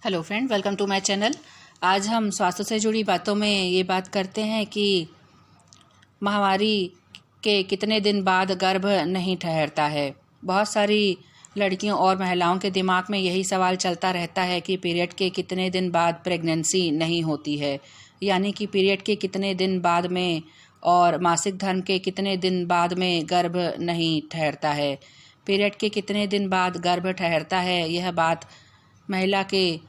Hello friend, welcome to my channel. आज हम स्वास्थ्य से जुड़ी बातों में ये बात करते हैं कि महामारी के कितने दिन बाद गर्भ नहीं ठहरता है। बहुत सारी लड़कियों और महिलाओं के दिमाग में यही सवाल चलता रहता है कि पीरियड के कितने दिन बाद प्रेगनेंसी नहीं होती है, यानी कि पीरियड के कितने दिन बाद में और मासिक धर्म के कितने दिन बाद में गर्भ नहीं ठहरता है। पीरियड के कितने दिन बाद गर्भ ठहरता है, यह बात महिला के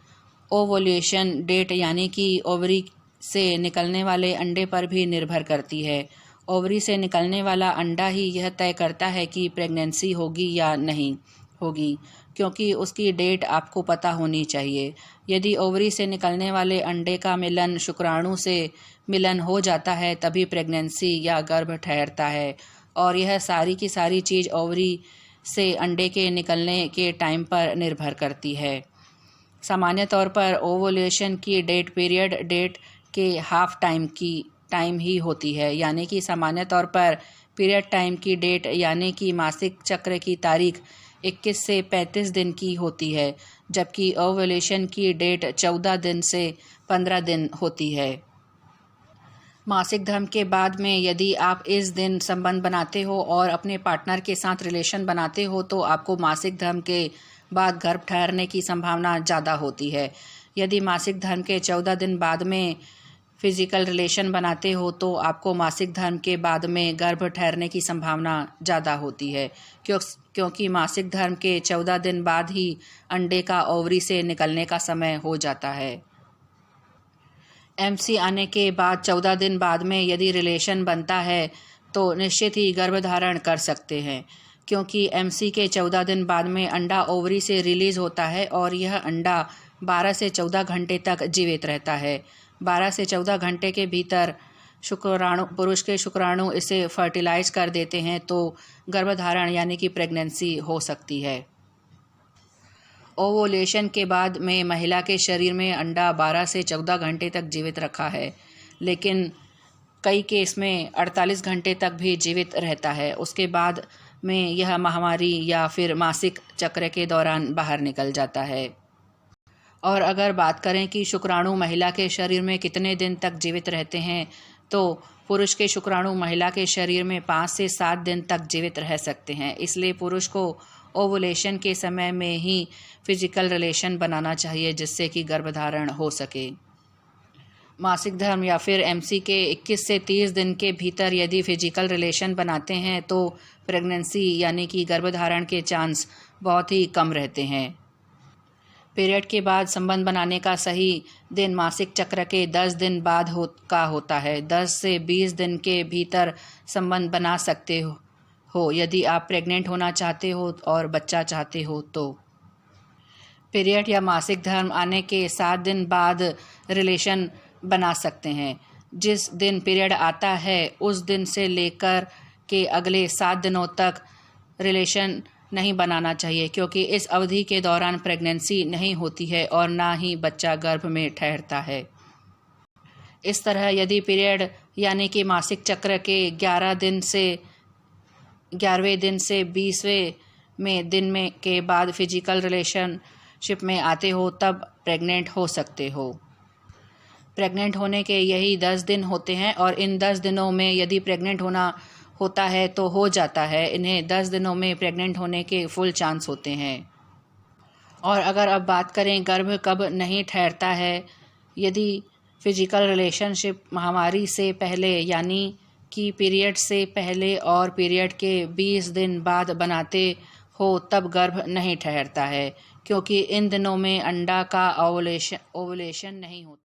ओवुलेशन डेट यानी कि ओवरी से निकलने वाले अंडे पर भी निर्भर करती है। ओवरी से निकलने वाला अंडा ही यह तय करता है कि प्रेगनेंसी होगी या नहीं होगी, क्योंकि उसकी डेट आपको पता होनी चाहिए। यदि ओवरी से निकलने वाले अंडे का मिलन शुक्राणु से मिलन हो जाता है तभी प्रेगनेंसी या गर्भ ठहरता है, और यह सारी की सारी चीज़ ओवरी से अंडे के निकलने के टाइम पर निर्भर करती है। सामान्य तौर पर ओवुलेशन की डेट पीरियड डेट के हाफ टाइम ही होती है, यानी कि सामान्य तौर पर पीरियड टाइम की डेट यानी कि मासिक चक्र की तारीख 21 से 35 दिन की होती है, जबकि ओवुलेशन की डेट 14 दिन से 15 दिन होती है। मासिक धर्म के बाद में यदि आप इस दिन संबंध बनाते हो और अपने पार्टनर के साथ रिलेशन बनाते हो तो आपको मासिक धर्म के बाद गर्भ ठहरने की संभावना ज़्यादा होती है। यदि मासिक धर्म के 14 दिन बाद में फिजिकल रिलेशन बनाते हो तो आपको मासिक धर्म के बाद में गर्भ ठहरने की संभावना ज़्यादा होती है, क्योंकि मासिक धर्म के 14 दिन बाद ही अंडे का ओवरी से निकलने का समय हो जाता है। एमसी आने के बाद 14 दिन बाद में यदि रिलेशन बनता है तो निश्चित ही गर्भधारण कर सकते हैं, क्योंकि एमसी के 14 दिन बाद में अंडा ओवरी से रिलीज़ होता है और यह अंडा 12 से 14 घंटे तक जीवित रहता है। 12 से 14 घंटे के भीतर पुरुष के शुक्राणु इसे फर्टिलाइज कर देते हैं तो गर्भधारण यानी कि प्रेगनेंसी हो सकती है। ओवुलेशन के बाद में महिला के शरीर में अंडा 12 से 14 घंटे तक जीवित रखा है, लेकिन कई केस में 48 घंटे तक भी जीवित रहता है। उसके बाद में यह महामारी या फिर मासिक चक्र के दौरान बाहर निकल जाता है। और अगर बात करें कि शुक्राणु महिला के शरीर में कितने दिन तक जीवित रहते हैं, तो पुरुष के शुक्राणु महिला के शरीर में 5 से 7 दिन तक जीवित रह सकते हैं। इसलिए पुरुष को ओवुलेशन के समय में ही फिजिकल रिलेशन बनाना चाहिए जिससे कि गर्भधारण हो सके। मासिक धर्म या फिर एमसी के 21 से 30 दिन के भीतर यदि फिजिकल रिलेशन बनाते हैं तो प्रेगनेंसी यानी कि गर्भधारण के चांस बहुत ही कम रहते हैं। पीरियड के बाद संबंध बनाने का सही दिन मासिक चक्र के 10 दिन बाद होता है। 10 से 20 दिन के भीतर संबंध बना सकते हो यदि आप प्रेग्नेंट होना चाहते हो और बच्चा चाहते हो तो। पीरियड या मासिक धर्म आने के 7 दिन बाद रिलेशन बना सकते हैं। जिस दिन पीरियड आता है उस दिन से लेकर के अगले 7 दिनों तक रिलेशन नहीं बनाना चाहिए, क्योंकि इस अवधि के दौरान प्रेगनेंसी नहीं होती है और ना ही बच्चा गर्भ में ठहरता है। इस तरह यदि पीरियड यानी कि मासिक चक्र के 11वें दिन से 20वें दिन में के बाद फिजिकल रिलेशनशिप में आते हो तब प्रेग्नेंट हो सकते हो। प्रेग्नेंट होने के यही 10 दिन होते हैं और इन 10 दिनों में यदि प्रेग्नेंट होता है तो हो जाता है। इन्हें 10 दिनों में प्रेग्नेंट होने के फुल चांस होते हैं। और अगर अब बात करें गर्भ कब नहीं ठहरता है, यदि फिजिकल रिलेशनशिप महामारी से पहले यानी कि पीरियड से पहले और पीरियड के 20 दिन बाद बनाते हो तब गर्भ नहीं ठहरता है, क्योंकि इन दिनों में अंडा का ओवुलेशन नहीं होता।